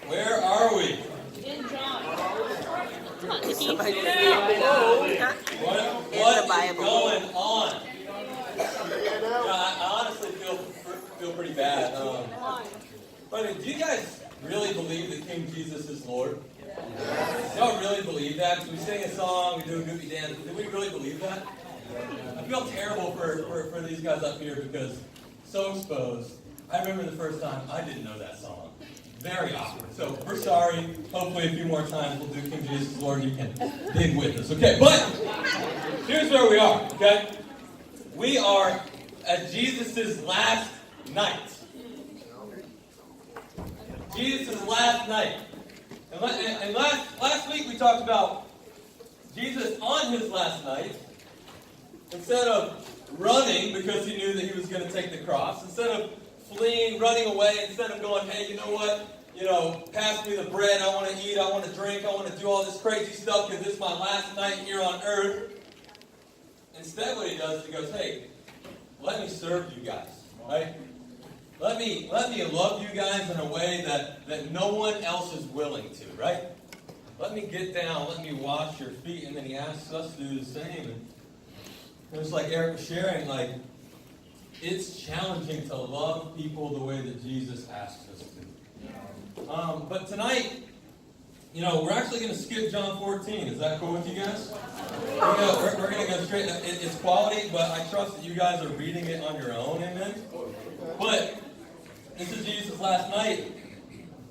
Where are we? In John. What is going on? I honestly feel pretty bad. But do you guys really believe that King Jesus is Lord? Y'all really believe that? We sing a song, we do a goofy dance. Do we really believe that? I feel terrible for these guys up here because so exposed. I remember the first time I didn't know that song. Very awkward. So we're sorry. Hopefully a few more times we'll do King Jesus is Lord and you can dig with us. Okay, but here's where we are, okay? We are at Jesus' last night. Jesus' last night. And last week we talked about Jesus on his last night. Instead of running because he knew that he was going to take the cross, instead of fleeing, running away, instead of going, hey, you know what? Pass me the bread. I want to eat. I want to drink. I want to do all this crazy stuff because it's my last night here on earth. Instead, what he does is he goes, hey, let me serve you guys, right? Let me love you guys in a way that no one else is willing to, right? Let me get down. Let me wash your feet. And then he asks us to do the same. And it's like Eric was sharing, like, it's challenging to love people the way that Jesus asks us to. But tonight, we're actually going to skip John 14. Is that cool with you guys? We're going to go straight. It's quality, but I trust that you guys are reading it on your own, amen? But this is Jesus' last night.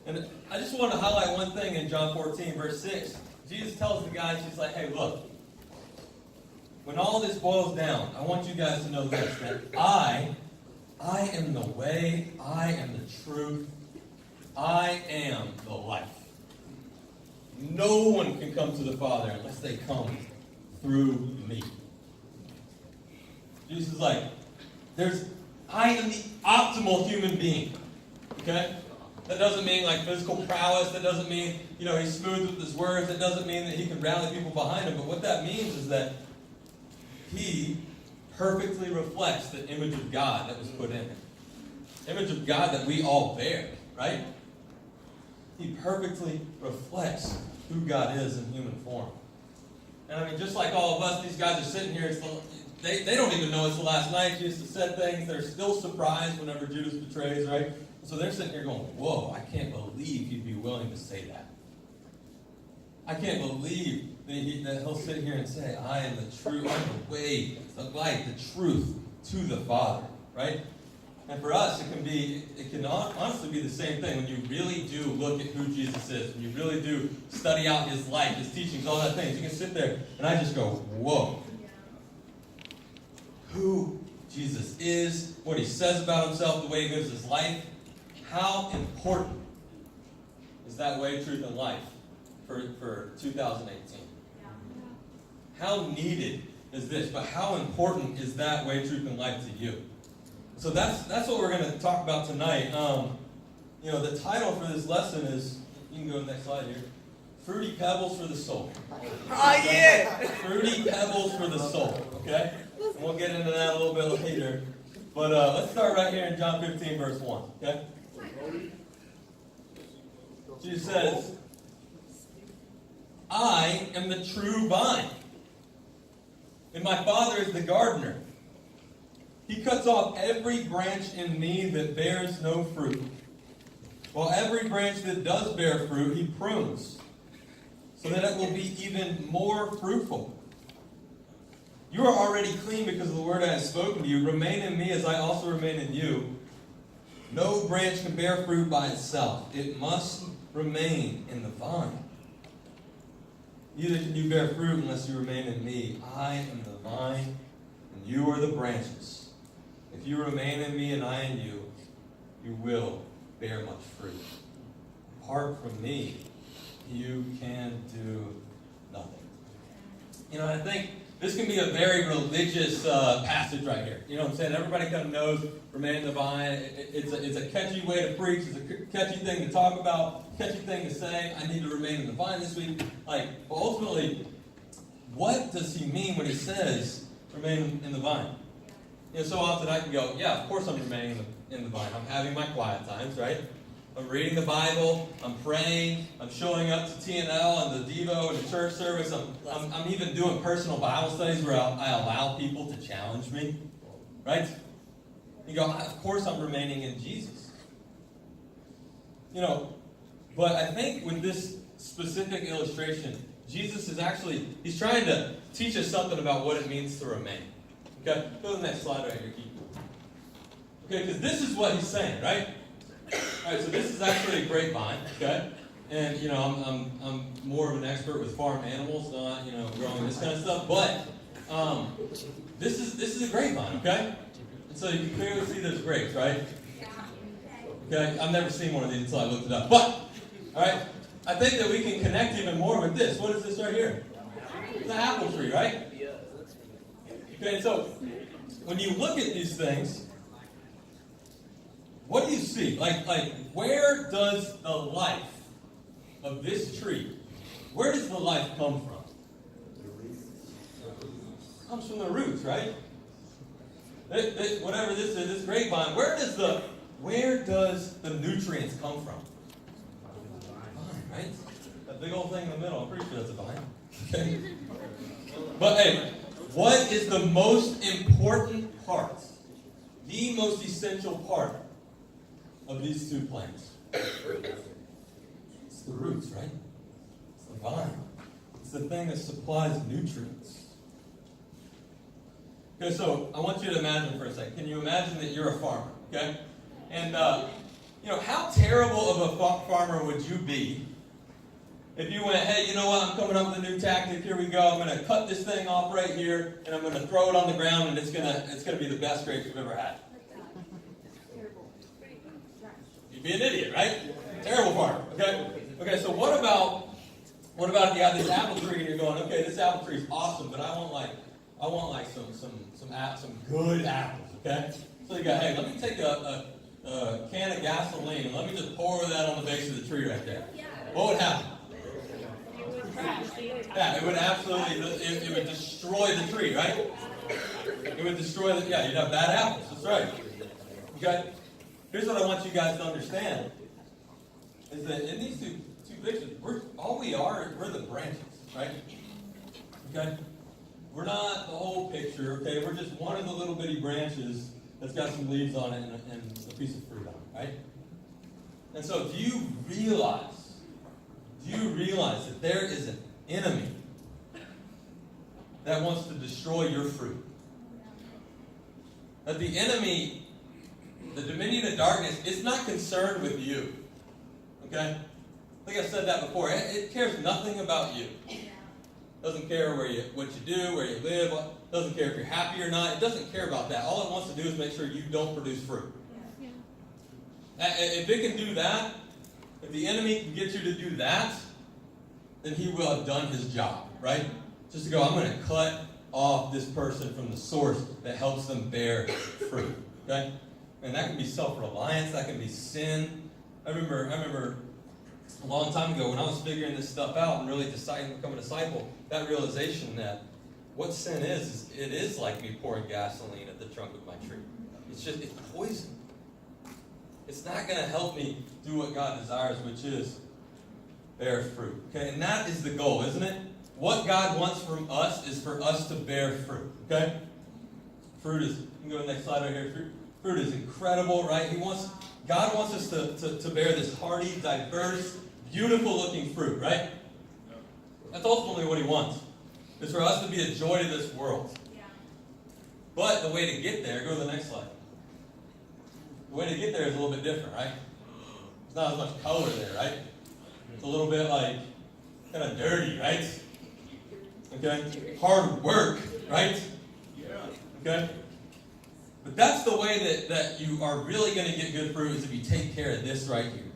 And I just want to highlight one thing in John 14, verse 6. Jesus tells the guys, he's like, hey, look. When all this boils down, I want you guys to know this, that I am the way, I am the truth, I am the life. No one can come to the Father unless they come through me. Jesus is like, I am the optimal human being. Okay? That doesn't mean like physical prowess. That doesn't mean, he's smooth with his words. That doesn't mean that he can rally people behind him. But what that means is that he perfectly reflects the image of God that was put in him. Image of God that we all bear, right? He perfectly reflects who God is in human form. And I mean, just like all of us, these guys are sitting here, they don't even know it's the last night. Jesus said things. They're still surprised whenever Judas betrays, right? So they're sitting here going, whoa, I can't believe he'd be willing to say that. I can't believe that he'll sit here and say, I am the truth, I'm the way, the light, the truth to the Father, right? And for us, it can honestly be the same thing when you really do look at who Jesus is, when you really do study out his life, his teachings, all that things. You can sit there and I just go, whoa. Who Jesus is, what he says about himself, the way he lives his life, how important is that way, truth, and life for 2018? How needed is this? But how important is that way, truth, and life to you? So that's what we're going to talk about tonight. The title for this lesson is, you can go to the next slide here, Fruity Pebbles for the Soul. Oh, yeah! Fruity Pebbles for the Soul, okay? And we'll get into that a little bit later. But let's start right here in John 15, verse 1, okay? Jesus says, I am the true vine, and my Father is the gardener. He cuts off every branch in me that bears no fruit, while every branch that does bear fruit, he prunes, so that it will be even more fruitful. You are already clean because of the word I have spoken to you. Remain in me as I also remain in you. No branch can bear fruit by itself. It must remain in the vine. Neither can you bear fruit unless you remain in me. I am the vine, and you are the branches. If you remain in me and I in you, you will bear much fruit. Apart from me, you can do nothing. I think this can be a very religious passage right here. You know what I'm saying? Everybody kind of knows remain in the vine. It's a catchy way to preach. It's a catchy thing to talk about, catchy thing to say. I need to remain in the vine this week. But ultimately, what does he mean when he says Remain in the vine. You know, so often I can go, yeah, of course I'm remaining in the vine. I'm having my quiet times, right? I'm reading the Bible. I'm praying. I'm showing up to T&L and the Devo and the church service. I'm even doing personal Bible studies where I allow people to challenge me, right? You go, of course I'm remaining in Jesus. You know, but I think with this specific illustration, Jesus is actually, he's trying to teach us something about what it means to remain. Okay? Go to the next slide right here, Keith. Okay, because this is what he's saying, right? All right, so this is actually a grapevine, okay? And, you know, I'm more of an expert with farm animals, not, you know, growing this kind of stuff, but this is a grapevine, okay? And so you can clearly see there's grapes, right? Okay, I've never seen one of these until I looked it up. But, all right, I think that we can connect even more with this. What is this right here? It's an apple tree, right? Okay, so when you look at these things, what do you see? Like where does the life of this tree, where does the life come from? It comes from the roots, right? Whatever this is, this grapevine, where does the nutrients come from? Vine, right? That big old thing in the middle, I'm pretty sure that's a vine. Okay? But hey, what is the most important part? The most essential part of these two plants? It's the roots, right? It's the vine. It's the thing that supplies nutrients. Okay, so I want you to imagine for a second. Can you imagine that you're a farmer, okay? And, you know, how terrible of a farmer would you be if you went, hey, you know what, I'm coming up with a new tactic, here we go, I'm going to cut this thing off right here, and I'm going to throw it on the ground, and it's going to be the best grapes you've ever had. You'd be an idiot, right? Terrible farmer, okay? Okay, so what about if you have this apple tree, and you're going, okay, this apple tree is awesome, but I want some good apples, okay? So you go, hey, let me take a can of gasoline, and let me just pour that on the base of the tree right there. What would happen? Yeah, it would absolutely, it would destroy the tree, right? It would destroy you'd have bad apples, that's right. Okay? Here's what I want you guys to understand, is that in these two pictures, we're the branches, right? Okay? We're not the whole picture, okay? We're just one of the little bitty branches that's got some leaves on it and a piece of fruit on it, right? And so do you realize that there is an enemy that wants to destroy your fruit? That the enemy, the dominion of darkness, is not concerned with you. Okay? I think I said that before. It cares nothing about you. Doesn't care what you do, where you live. Doesn't care if you're happy or not. It doesn't care about that. All it wants to do is make sure you don't produce fruit. If it can do that, if the enemy can get you to do that, then he will have done his job, right? Just to go, I'm going to cut off this person from the source that helps them bear fruit, okay? And that can be self-reliance, that can be sin. I remember a long time ago when I was figuring this stuff out and really deciding to become a disciple, that realization that what sin is it is like me pouring gasoline at the trunk of my tree. It's poison. It's not going to help me do what God desires, which is bear fruit. Okay, and that is the goal, isn't it? What God wants from us is for us to bear fruit. Okay? Fruit is, you can go to the next slide right here. Fruit is incredible, right? God wants us to bear this hardy, diverse, beautiful looking fruit, right? That's ultimately what he wants. It's for us to be a joy to this world. But the way to get there, go to the next slide. The way to get there is a little bit different, right? There's not as much color there, right? It's a little bit like kind of dirty, right? Okay? Hard work, right? Okay? But that's the way that you are really going to get good fruit, is if you take care of this right here.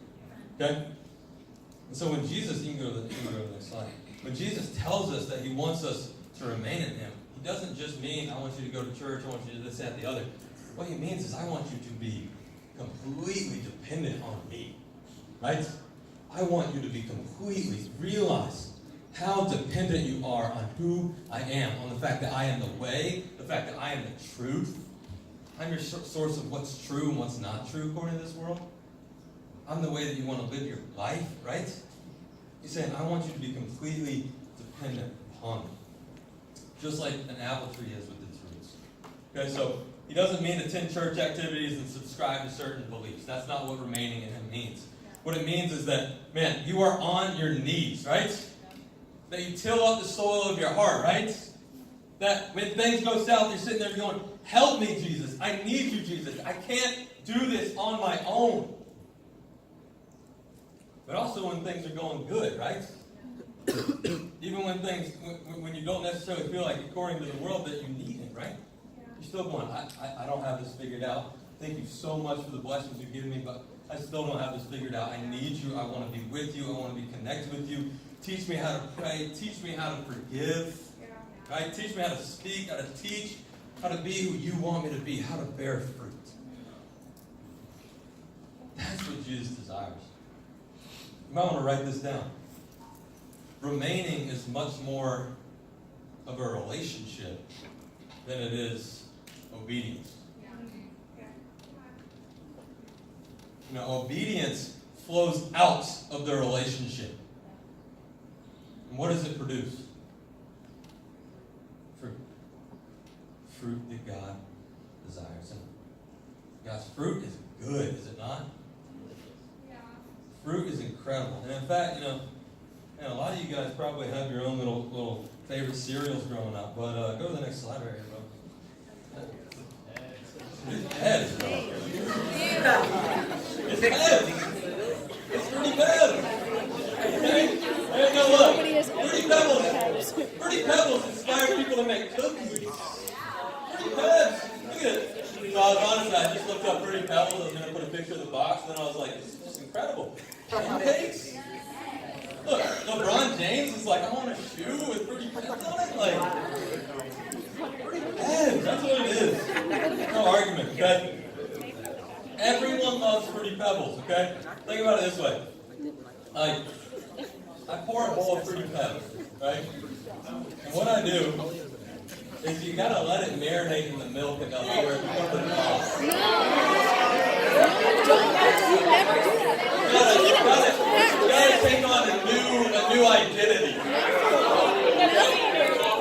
Okay? And so when Jesus, you can go to the next slide. When Jesus tells us that he wants us to remain in him, he doesn't just mean, I want you to go to church, I want you to do this, that, the other. What he means is, I want you to be completely dependent on me. Right? I want you to be completely, realize how dependent you are on who I am, on the fact that I am the way, the fact that I am the truth. I'm your source of what's true and what's not true according to this world. I'm the way that you want to live your life, right? He's saying, I want you to be completely dependent upon me. Just like an apple tree is with its roots. Okay, so he doesn't mean attend church activities and subscribe to certain beliefs. That's not what remaining in him means. What it means is that, man, you are on your knees, right? That you till up the soil of your heart, right? That when things go south, you're sitting there going, help me, Jesus. I need you, Jesus. I can't do this on my own. But also when things are going good, right? Even when you don't necessarily feel like, according to the world, that you need it, right? You're still going, I don't have this figured out. Thank you so much for the blessings you've given me, but I still don't have this figured out. I need you. I want to be with you. I want to be connected with you. Teach me how to pray. Teach me how to forgive. Right? Teach me how to speak, how to teach, how to be who you want me to be, how to bear fruit. That's what Jesus desires. You might want to write this down. Remaining is much more of a relationship than it is obedience. You know, obedience flows out of the relationship. And what does it produce? Fruit. Fruit that God desires. And God's fruit is good, is it not? Yeah. Fruit is incredible. And in fact, you know, a lot of you guys probably have your own little favorite cereals growing up. But go to the next slide right here, bro. It's Pebbles, bro. It's Pebbles. It's Fruity Pebbles. Okay? Hey, no, look. Fruity Pebbles inspire people to make cookies. Fruity Pebbles. Look at it. So I was honest, I just looked up Fruity Pebbles. I was going to put a picture of the box, and then I was like, this is just incredible. Cakes. Look, LeBron James is like, I want a shoe with Fruity Pebbles on it. Like, Fruity Pebbles. That's what it is. No argument, okay? Everyone loves Fruity Pebbles, okay? Think about it this way. Like, I pour a bowl of Fruity Pebbles, right? And what I do is you gotta let it marinate in the milk enough where you don't put it off. You gotta take on a new identity.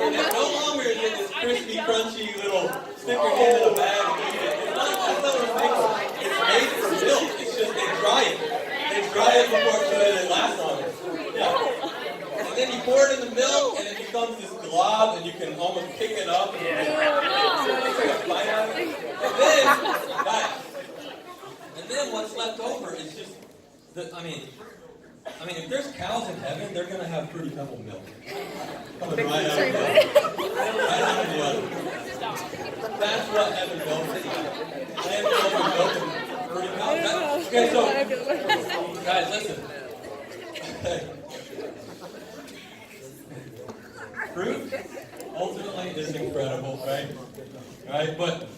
And no longer is it this crispy, crunchy little stick your hand in a bag and eat it. It's not what it makes. It's made for milk. It's just they dry it. They dry it before so that it lasts longer. Yeah. And then you pour it in the milk and it becomes this glob and you can almost pick it up and it's like a bite out of it. And then what's left over is just I mean, if there's cows in heaven, they're going to have Fruity Pebble milk. Coming right out of the oven. Right out of the oven. That's what heaven goes like. Heaven goes with milk and Fruity Pebbles. Okay, so, guys, listen. Fruit, ultimately, is incredible, right? Right? But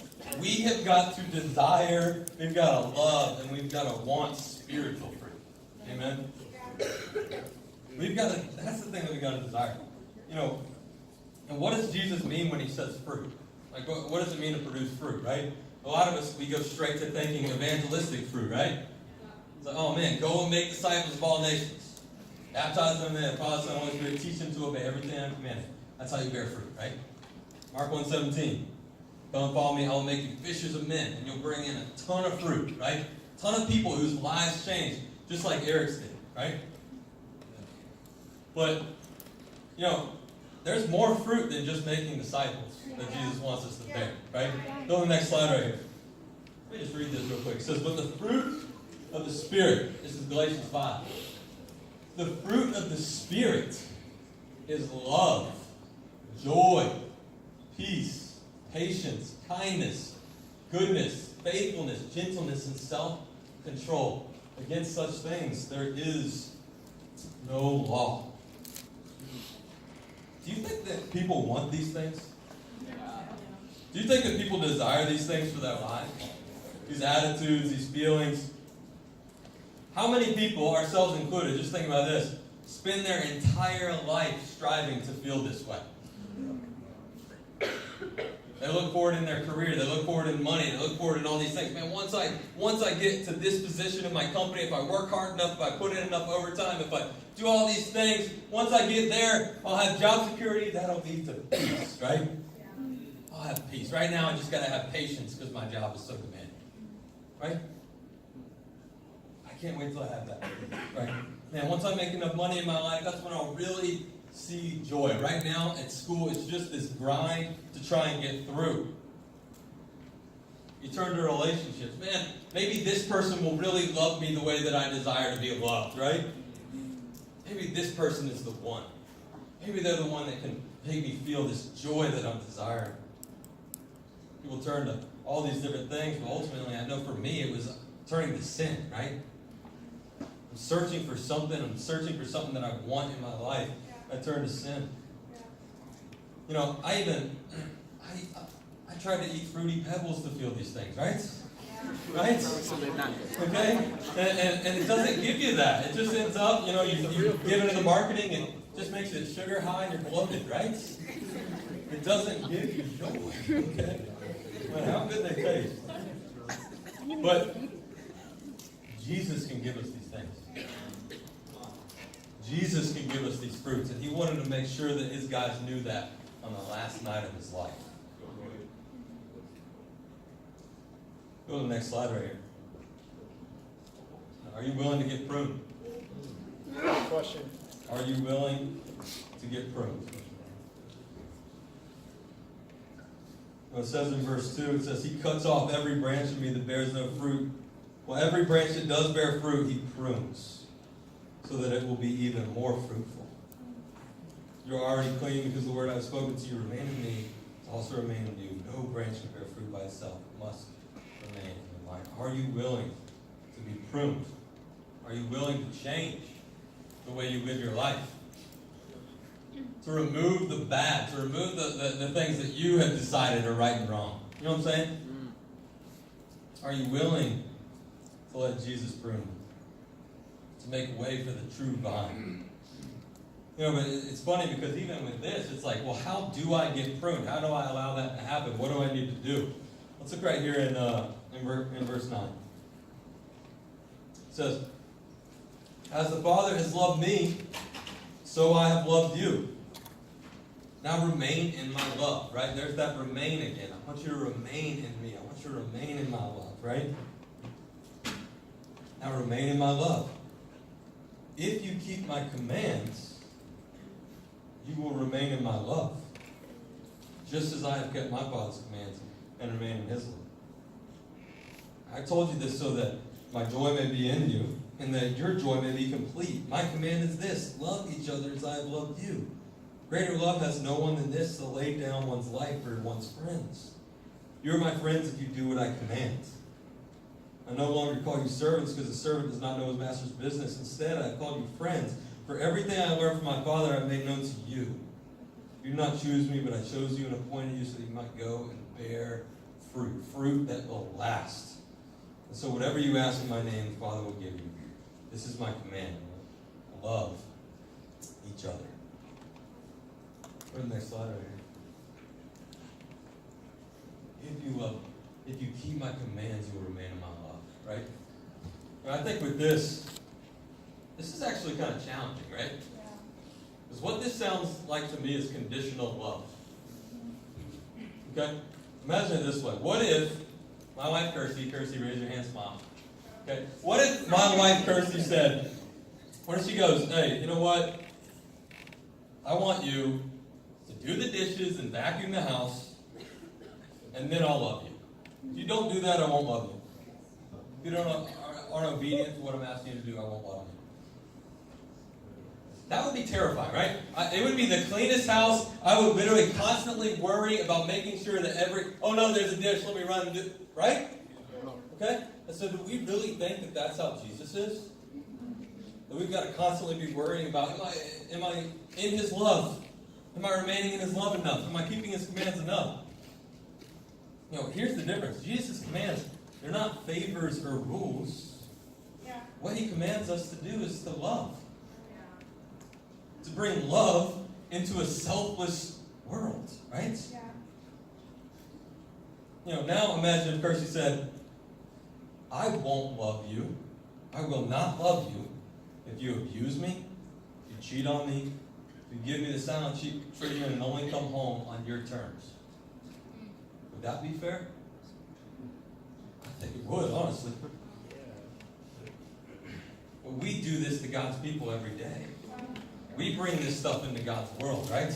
we have got to desire, we've got to love, and we've got to want spiritual fruit. Amen? That's the thing that we've got to desire. You know, and what does Jesus mean when he says fruit? Like, what does it mean to produce fruit, right? A lot of us, we go straight to thinking evangelistic fruit, right? It's like, oh man, go and make disciples of all nations. Baptize them in the Father, Son, and Holy Spirit. Teach them to obey everything I've commanded. That's how you bear fruit, right? Mark 1:17. Come and follow me, I will make you fishers of men. And you'll bring in a ton of fruit, right? A ton of people whose lives changed, just like Eric's did, right? But, you know, there's more fruit than just making disciples that Jesus wants us to bear, right? Go to the next slide right here. Let me just read this real quick. It says, but the fruit of the Spirit, this is Galatians 5. The fruit of the Spirit is love, joy, peace, patience, kindness, goodness, faithfulness, gentleness, and self-control. Against such things there is no law. Do you think that people want these things? Do you think that people desire these things for their lives? These attitudes, these feelings? How many people, ourselves included, just think about this, spend their entire life striving to feel this way. They look forward in their career. They look forward in money. They look forward in all these things. Man, once I get to this position in my company, if I work hard enough, if I put in enough overtime, if I do all these things, once I get there, I'll have job security. That'll lead to peace, right? I'll have peace. Right now, I just got to have patience because my job is so demanding, right? I can't wait till I have that, right? Man, once I make enough money in my life, that's when I'll really see joy. Right now at school, it's just this grind to try and get through. You turn to relationships. Man, maybe this person will really love me the way that I desire to be loved, right? Maybe this person is the one. Maybe they're the one that can make me feel this joy that I'm desiring. People turn to all these different things, but ultimately, I know for me, it was turning to sin, right? I'm searching for something. I'm searching for something that I want in my life. I turn to sin. You know, I tried to eat Fruity Pebbles to feel these things, right? Right? Okay? And it doesn't give you that. It just ends up, you know, you give it to the marketing and it just makes it sugar high and you're bloated, right? It doesn't give you joy. Okay? Well, how good they taste. But Jesus can give us these things. Jesus can give us these fruits, and he wanted to make sure that his guys knew that on the last night of his life. Go to the next slide right here. Are you willing to get pruned? Question. Are you willing to get pruned? Well, it says in verse 2, it says, he cuts off every branch of me that bears no fruit. Well, every branch that does bear fruit, he prunes, so that it will be even more fruitful. You're already clean because the word I've spoken to you remain in me, also remain in you. No branch can bear fruit by itself. It must remain in the vine. Are you willing to be pruned? Are you willing to change the way you live your life? To remove the bad, to remove the things that you have decided are right and wrong. You know what I'm saying? Are you willing to let Jesus prune you? To make way for the true vine. You know, but it's funny because even with this, it's like, well, how do I get pruned? How do I allow that to happen? What do I need to do? Let's look right here in verse 9. It says, as the Father has loved me, so I have loved you. Now remain in my love, right? There's that remain again. I want you to remain in me. I want you to remain in my love, right? Now remain in my love. If you keep my commands, you will remain in my love, just as I have kept my Father's commands and remain in his love. I told you this so that my joy may be in you, and that your joy may be complete. My command is this: love each other as I have loved you. Greater love has no one than this, to lay down one's life for one's friends. You are my friends if you do what I command. I no longer call you servants, because a servant does not know his master's business. Instead, I have called you friends. For everything I learned from my Father I have made known to you. You did not choose me, but I chose you and appointed you so that you might go and bear fruit. Fruit that will last. And so whatever you ask in my name, the Father will give you. This is my command. Love each other. Go to the next slide right here. If you keep my commands, you will remain in my love. Right? And I think with this is actually kind of challenging, right? Yeah. Because what this sounds like to me is conditional love. Okay? Imagine it this way. What if my wife Kirsty, raise your hand, smile. Okay? What if my wife Kirsty said, what if she goes, hey, you know what? I want you to do the dishes and vacuum the house, and then I'll love you. If you don't do that, I won't love you. If you aren't obedient to what I'm asking you to do, I won't love you. That would be terrifying, right? It would be the cleanest house. I would literally constantly worry about making sure that oh no, there's a dish, let me run and do it. Right? Okay? And so do we really think that that's how Jesus is? That we've got to constantly be worrying about, am I in his love? Am I remaining in his love enough? Am I keeping his commands enough? You know, here's the difference. Jesus' commands, they're not favors or rules. Yeah. What he commands us to do is to love. to bring love into a selfless world, right? Yeah. Now imagine if Kirsty said, I won't love you. I will not love you if you abuse me, if you cheat on me, if you give me the silent treatment and only come home on your terms. Would that be fair? I think it would, honestly. But we do this to God's people every day. We bring this stuff into God's world, right?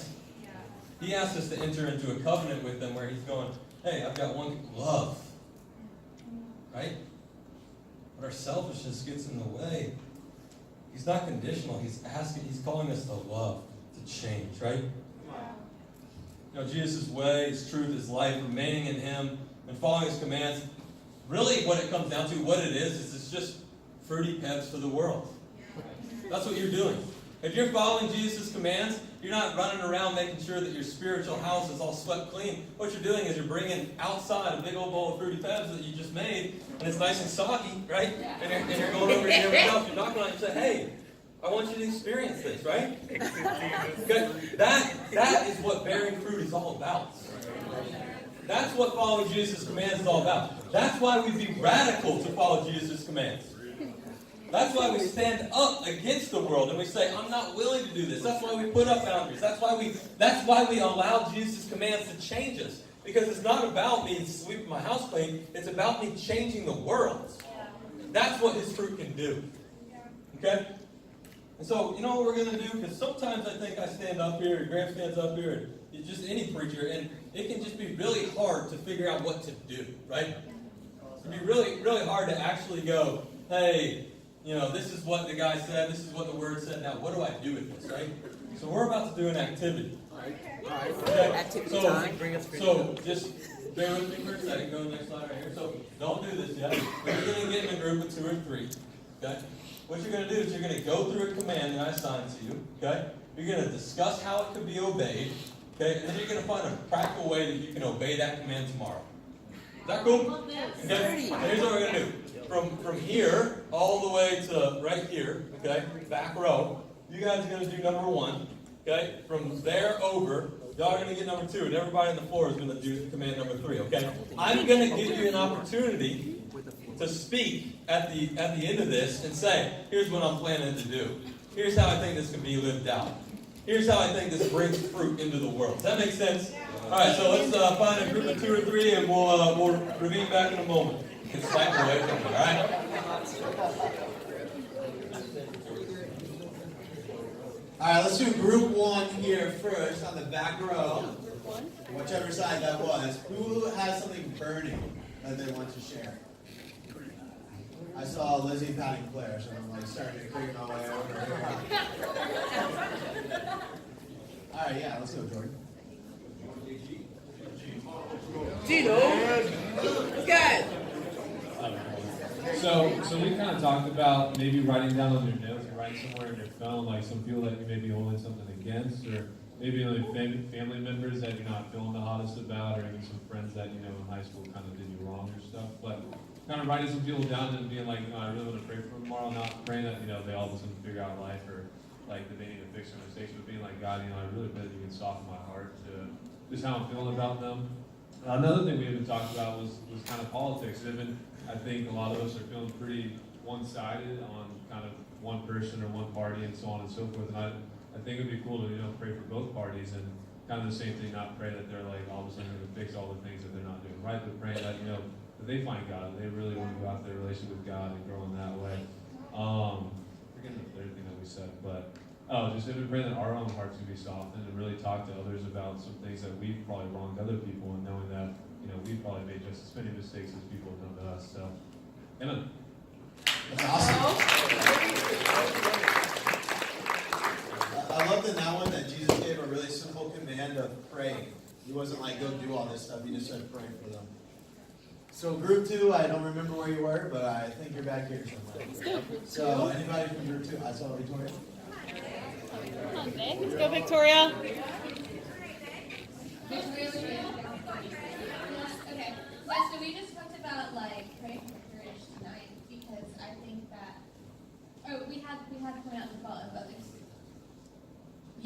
He asks us to enter into a covenant with them where he's going, hey, I've got one love. Right? But our selfishness gets in the way. He's not conditional. He's calling us to love, to change, right? Jesus' way, his truth, his life, remaining in him and following his commands. Really what it comes down to, what it is it's just fruity Pebbles for the world. That's what you're doing. If you're following Jesus' commands, you're not running around making sure that your spiritual house is all swept clean. What you're doing is you're bringing outside a big old bowl of fruity Pebbles that you just made, and it's nice and soggy, right? And you're going over to everybody else, you're knocking on it and say, hey, I want you to experience this, right? Okay? That is what bearing fruit is all about. That's what following Jesus' commands is all about. That's why we be radical to follow Jesus' commands. That's why we stand up against the world and we say, I'm not willing to do this. That's why we put up boundaries. That's why we allow Jesus' commands to change us. Because it's not about me sweeping my house clean. It's about me changing the world. That's what his fruit can do. Okay? And so, you know what we're going to do? Because sometimes I think I stand up here, and Graham stands up here, and it's just any preacher, and it can just be really hard to figure out what to do, right? It can be really, really hard to actually go, hey, this is what the guy said, this is what the word said, now what do I do with this, right? So we're about to do an activity. Okay? Activity time. So just bear with me for a second, go to the next slide right here. So don't do this yet. But you're going to get in a group of 2 or 3, okay? What you're going to do is you're going to go through a command that I assigned to you, okay? You're going to discuss how it could be obeyed, okay? And then you're going to find a practical way that you can obey that command tomorrow. Is that cool? Okay? So here's what we're going to do. From here all the way to right here, okay, back row, you guys are going to do number 1, okay? From there over, y'all are going to get number 2, and everybody on the floor is going to do command number 3, okay? I'm going to give you an opportunity to speak at the end of this and say, here's what I'm planning to do. Here's how I think this can be lived out. Here's how I think this brings fruit into the world. Does that make sense? All right, so let's find a group of 2 or 3, and we'll review back in a moment. You can swipe away from me, all right? All right, let's do group 1 here first on the back row. Whichever side that was. Who has something burning that they want to share? I saw Lizzie patting Claire, so I'm starting to creep my way over here. All right, yeah, let's go, Jordan. Gino! Good! So we kind of talked about maybe writing down on your notes or writing somewhere in your phone, like some people that you may be holding something against, or maybe only family members that you're not feeling the hottest about, or even some friends that in high school kind of did you wrong or stuff. But kind of writing some people down and being like, I really want to pray for them tomorrow, not praying that they all of a sudden figure out life or like that they need to fix their mistakes, but being like, God, I really pray that you can soften my heart to just how I'm feeling about them. Another thing we even talked about was kind of politics. I think a lot of us are feeling pretty one-sided on kind of one person or one party and so on and so forth. And I think it would be cool to pray for both parties and kind of the same thing, not pray that they're like all of a sudden going to fix all the things that they're not doing right, but praying that that they find God, that they really want to go out their relationship with God and grow in that way. Forgetting the third thing that we said, but just even praying that our own hearts can be softened and really talk to others about some things that we've probably wronged other people, and knowing that we've probably made just as many mistakes as people have done to us. So, amen. That's awesome. I love that now one that Jesus gave a really simple command of praying. He wasn't like, go do all this stuff. He just said, pray for them. So group 2, I don't remember where you were, but I think you're back here somewhere. So anybody from group 2? I saw Victoria. Come on, Vic. Let's go, Victoria. Okay. Yeah, so we just talked about praying for courage tonight because I think that we had to point out the fault of others.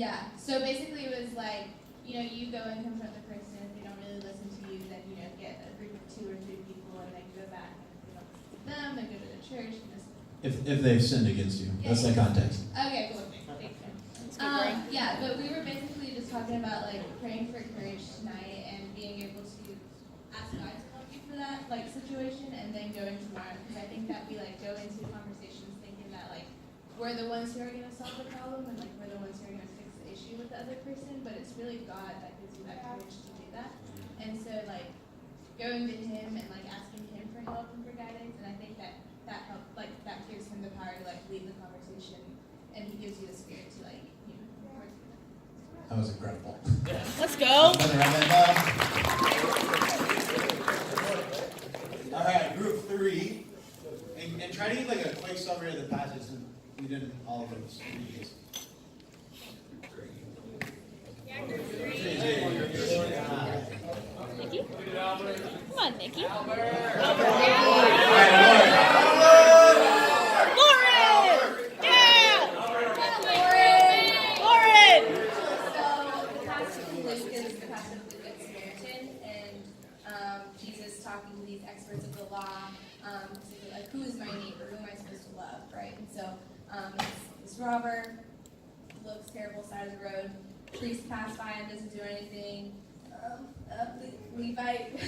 Yeah, so basically it was like, you go and confront the person, if they don't really listen to you, then, get a group of 2 or 3 people and then go back and listen to them and go to the church and just... If they've sinned against you. That's the context. Okay, cool. Thanks, man. Yeah, but we were basically just talking about, like, praying for courage tonight and being able to ask God to help you for that, like, situation and then going tomorrow. Because I think that we, like, go into conversations thinking that, like, we're the ones who are going to solve the problem and, like, we're the ones who are going to fix the issue with the other person, but it's really God that gives you that courage to do that. And so, like, going to Him and, like, asking Him for help and for guidance, and I think that helps, like, that gives Him the power to, like, lead the conversation, and He gives you the spirit to, like, work through that. That was incredible. Let's go. All right, group 3. And try to give like a quick summary of the passage since we didn't all of us read this. Nikki? Come on, Nikki. Lauren! Yeah! Lauren! So the passage in Luke is the passage of the Good Samaritan, and Jesus talking to these experts of the law, like, who is my neighbor? Who am I supposed to love, right? And so this robber looks terrible, side of the road. Priest passed by and doesn't do anything. Levite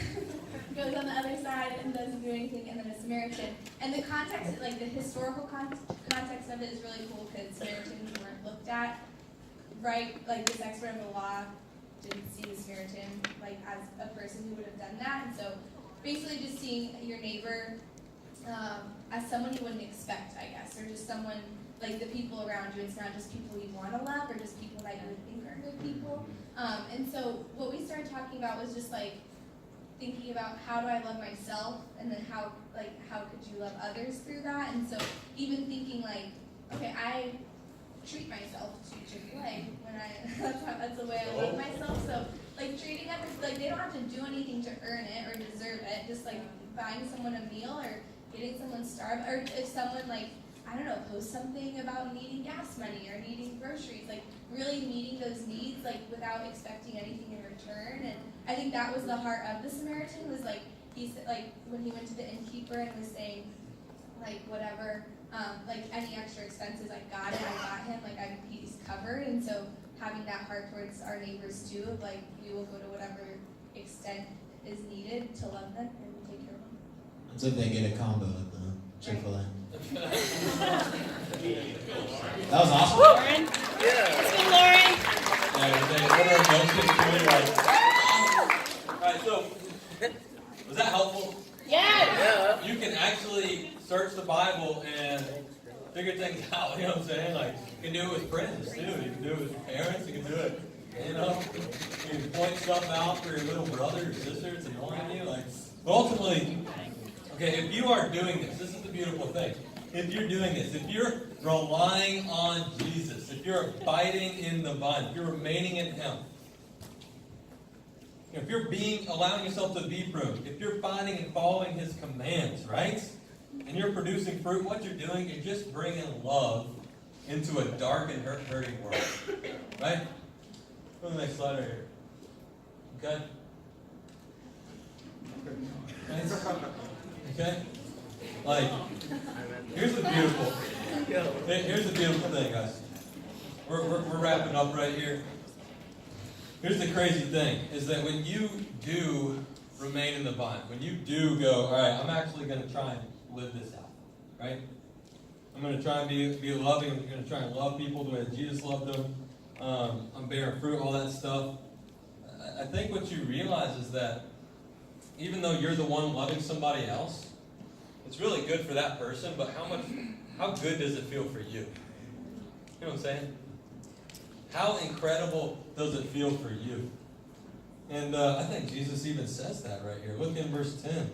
goes on the other side and doesn't do anything, and then a Samaritan. And the context, like the historical context of it is really cool because Samaritans weren't looked at, right? Like this expert of the law didn't see the Samaritan like as a person who would have done that. And so basically just seeing your neighbor as someone you wouldn't expect, I guess, or just someone like the people around you. It's not just people you want to love or just people that you would think are good people. And so what we started talking about was just like thinking about how do I love myself, and then how could you love others through that. And so even thinking like, okay, I treat myself to Chick-fil-A when that's the way I love myself. So like treating others, like they don't have to do anything to earn it or deserve it. Just like buying someone a meal or getting someone starved, or if someone like, I don't know, post something about needing gas money or needing groceries, like really meeting those needs, like without expecting anything in return. And I think that was the heart of the Samaritan, was like, he said, like when he went to the innkeeper and was saying, like whatever, like any extra expenses, I got him, like he's covered. And so having that heart towards our neighbors too, of like we will go to whatever extent is needed to love them and take care of them. It's if they get a combo at the Chick-fil-A. That was awesome. Lauren? Let's go, Lauren. They order a milkshake for me, like, alright, so, was that helpful? Yes. You can actually search the Bible and figure things out, you know what I'm saying? Like, you can do it with friends, too. You can do it with your parents, you can do it, you can point stuff out for your little brother or sister that's annoying you, like, but ultimately, okay, if you are doing this is the beautiful thing. If you're doing this, if you're relying on Jesus, if you're abiding in the vine, if you're remaining in Him, if you're allowing yourself to be pruned, if you're finding and following His commands, right? And you're producing fruit, what you're doing, you're just bringing love into a dark and hurting world, right? Go to the next slide right here. Okay? Okay? Like, here's the beautiful thing, guys. We're wrapping up right here. Here's the crazy thing, is that when you do remain in the vine, when you do go, all right, I'm actually going to try and live this out, right? I'm going to try and be loving. I'm going to try and love people the way that Jesus loved them. I'm bearing fruit, all that stuff. I think what you realize is that even though you're the one loving somebody else, it's really good for that person, but how good does it feel for you? You know what I'm saying? How incredible does it feel for you? And I think Jesus even says that right here. Look in verse 10. It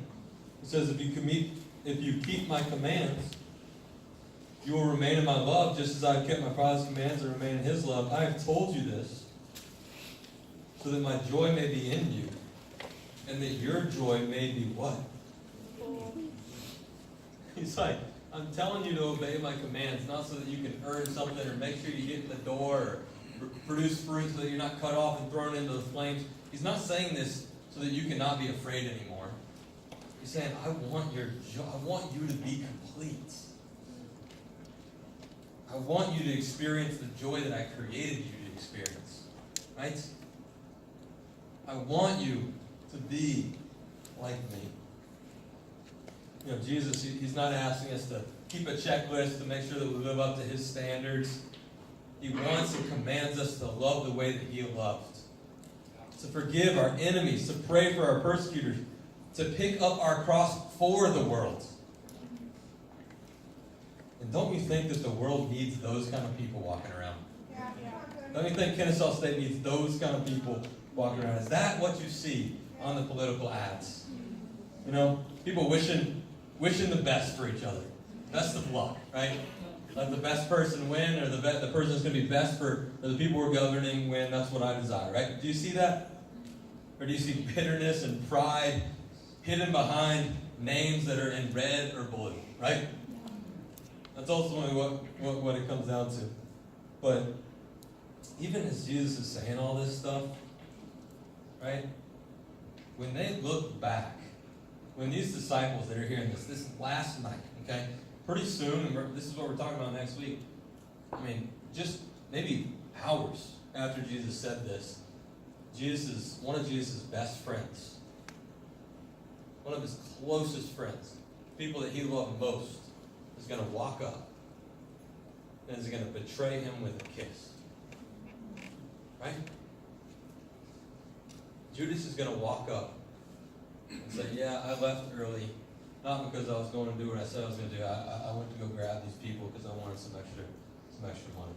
says, if you keep my commands, you will remain in my love, just as I have kept my Father's commands and remain in His love. I have told you this, so that my joy may be in you, and that your joy may be what? He's like, I'm telling you to obey my commands, not so that you can earn something or make sure you get in the door or produce fruit so that you're not cut off and thrown into the flames. He's not saying this so that you cannot be afraid anymore. He's saying, I want you to be complete. I want you to experience the joy that I created you to experience. Right? I want you to be like me. You know, Jesus, he's not asking us to keep a checklist to make sure that we live up to his standards. He wants and commands us to love the way that he loved. To forgive our enemies, to pray for our persecutors, to pick up our cross for the world. And don't you think that the world needs those kind of people walking around? Don't you think Kennesaw State needs those kind of people walking around? Is that what you see on the political ads? You know, people wishing the best for each other. Best of luck, right? Let the best person win, or the person that's going to be best for the people we're governing win. That's what I desire, right? Do you see that? Or do you see bitterness and pride hidden behind names that are in red or blue, right? That's ultimately what it comes down to. But even as Jesus is saying all this stuff, right? When they look back, when these disciples that are hearing this last night, okay? Pretty soon, and this is what we're talking about next week. I mean, just maybe hours after Jesus said this, one of Jesus' best friends, one of his closest friends, people that he loved most, is going to walk up and is going to betray him with a kiss. Right? Judas is going to walk up and say, yeah, I left early, not because I was going to do what I said I was going to do. I went to go grab these people because I wanted some extra money.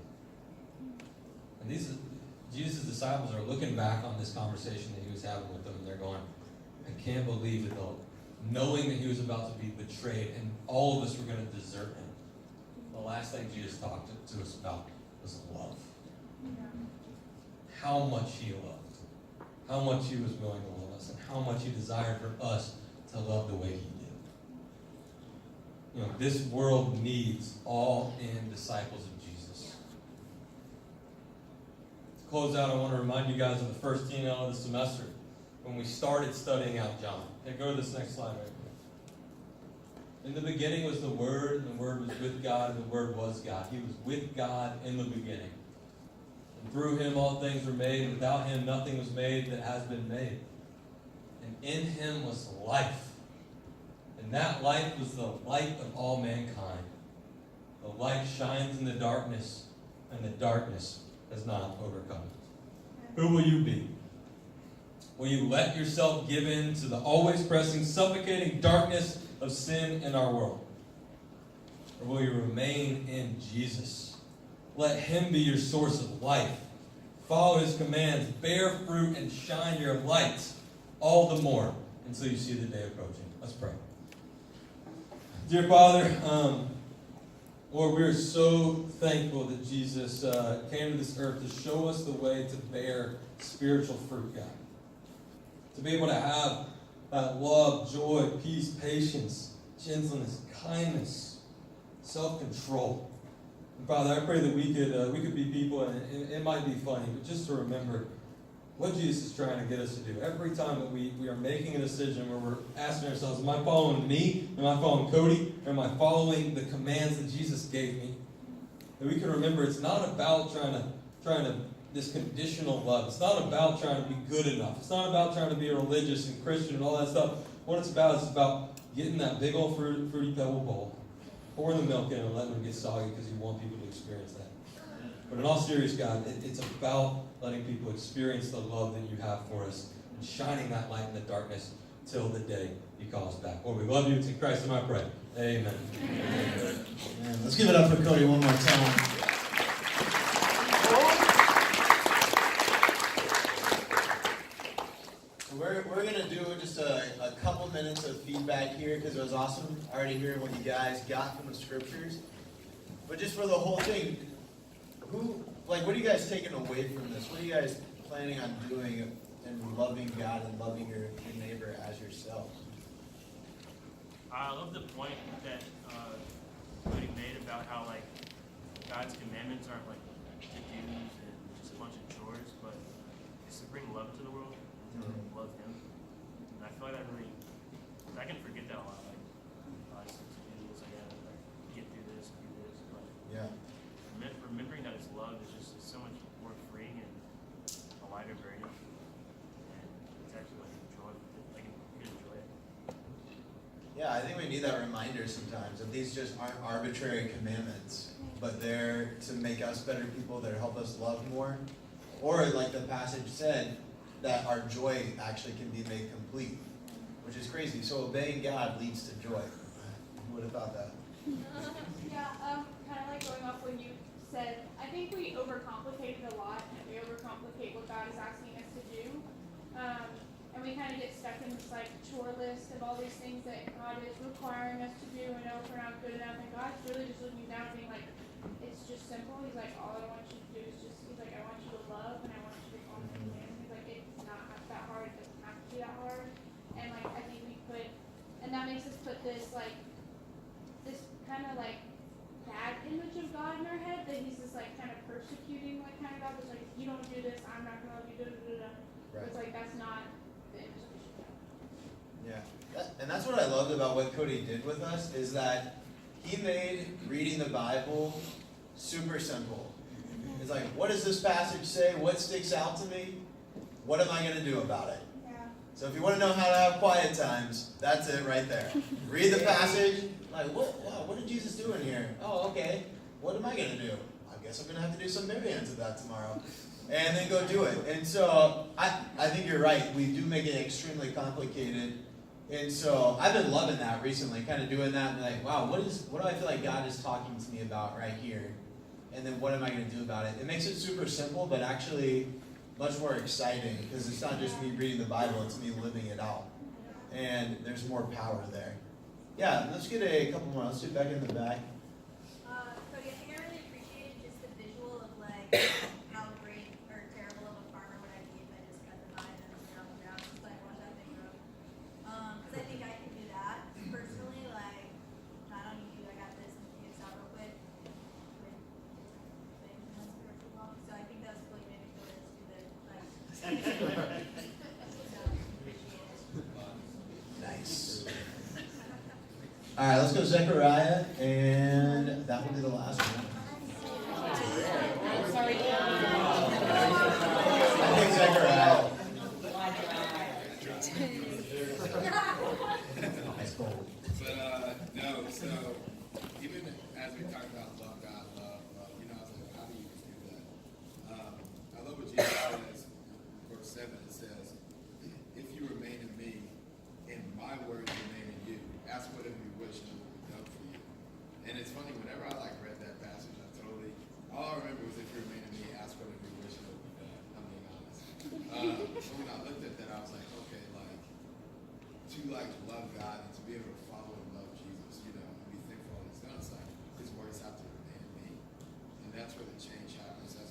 And Jesus' disciples are looking back on this conversation that he was having with them, and they're going, I can't believe it, though. Knowing that he was about to be betrayed, and all of us were going to desert him. The last thing Jesus talked to us about was love. How much he loved. How much he was willing to love us, and how much he desired for us to love the way he did. You know, this world needs all-in disciples of Jesus. To close out, I want to remind you guys of the first keynote of the semester when we started studying out John. Okay, go to this next slide right here. In the beginning was the Word, and the Word was with God, and the Word was God. He was with God in the beginning. And through him all things were made, and without him nothing was made that has been made. And in him was life. And that life was the light of all mankind. The light shines in the darkness, and the darkness has not overcome it. Who will you be? Will you let yourself give in to the always pressing, suffocating darkness of sin in our world? Or will you remain in Jesus? Let him be your source of life. Follow his commands, bear fruit, and shine your light all the more until you see the day approaching. Let's pray. Dear Father, Lord, we are so thankful that Jesus came to this earth to show us the way to bear spiritual fruit, God. To be able to have that love, joy, peace, patience, gentleness, kindness, self-control. And Father, I pray that we could be people, and it might be funny, but just to remember what Jesus is trying to get us to do. Every time that we are making a decision where we're asking ourselves, am I following me? Am I following Cody? Or am I following the commands that Jesus gave me? That we can remember it's not about trying to this conditional love. It's not about trying to be good enough. It's not about trying to be religious and Christian and all that stuff. What it's about is about getting that big old fruity pebble bowl, pouring the milk in and letting it get soggy because you want people to experience that. But in all seriousness, God, it's about letting people experience the love that you have for us and shining that light in the darkness till the day you call us back. Lord, we love you. It's in Christ's name I pray. Amen. Amen. Let's give it up for Cody one more time. We're going to do just a couple minutes of feedback here because it was awesome already hearing what you guys got from the scriptures. But just for the whole thing, what are you guys taking away from this? What are you guys planning on doing and loving God and loving your neighbor as yourself? I love the point that Cody made about how God's commandments aren't to-dos and just yours, but it's to bring love to the world, and to love Him. And I feel like I can forget that a lot. Like, I just have to do this, I gotta like, get through this, do this. But Yeah. remembering that it's love is just so much more freeing and a lighter burden. And it's actually like a joy, like you can enjoy it. Yeah, I think we need that reminder sometimes that these just aren't arbitrary commandments, but they're to make us better people, that help us love more. Or like the passage said, that our joy actually can be made complete, which is crazy. So obeying God leads to joy. Who would have thought that? Yeah, kind of like going off when you said, I think we overcomplicate it a lot, and we overcomplicate what God is asking us to do. And we kind of get stuck in this like chore list of all these things that God is requiring us to do, and know if we're not good enough. And God's really just looking down and being like, it's just simple. He's like, all I want you to do is just, he's like, I want you to love, and I want you to follow me. And he's like, it's not that hard. It doesn't have to be that hard. And like, I think we put, and that makes us put this like, this kind of like bad image of God in our head, that he's this like kind of persecuting like kind of God, that's like, if you don't do this, I'm not gonna love you, da da da da. Right. It's like, that's not the image that we should have. Yeah, and that's what I loved about what Cody did with us, is that he made reading the Bible super simple. It's like, what does this passage say? What sticks out to me? What am I going to do about it? Yeah. So if you want to know how to have quiet times, that's it right there. Read the passage, like, what did Jesus do in here? Oh, okay. What am I going to do? I guess I'm going to have to do some variants of that tomorrow. And then go do it. And so I think you're right. We do make it extremely complicated. And so I've been loving that recently, kind of doing that and like, wow, what do I feel like God is talking to me about right here? And then what am I going to do about it? It makes it super simple, but actually much more exciting, because it's not just me reading the Bible, it's me living it out. And there's more power there. Yeah, let's get a couple more. Let's do back in the back. Cody, I think I really appreciated just the visual of like how great or terrible of a farmer would I be if I just cut the vine and sit on the ground and just like watch that thing grow. Because I think I can do that personally. Like, not on you, I got this and figure this out real quick. With things in my spiritual walk. So I think that's really made me feel really stupid. Like, so appreciate it. Nice. All right, let's go Zechariah, and that will be the last one. Sorry, I think Zechariah. Nice goal. But no, so even as we talk about love God, love, you know, I was like, how do you do that? I love what Jesus says in verse 7. It says, if you remain in me, and my words remain in you, ask whatever you wish and it will be done for you. And it's funny, whenever I like read that passage, all I remember was if you remain in me, ask whatever you wish and it will be done. I'm being honest. So when I looked at that, I was like, okay, like, to like love God and to be able to follow and love Jesus, you know, and be thankful all He's done, it's like His words have to remain in me, and that's where the change happens. That's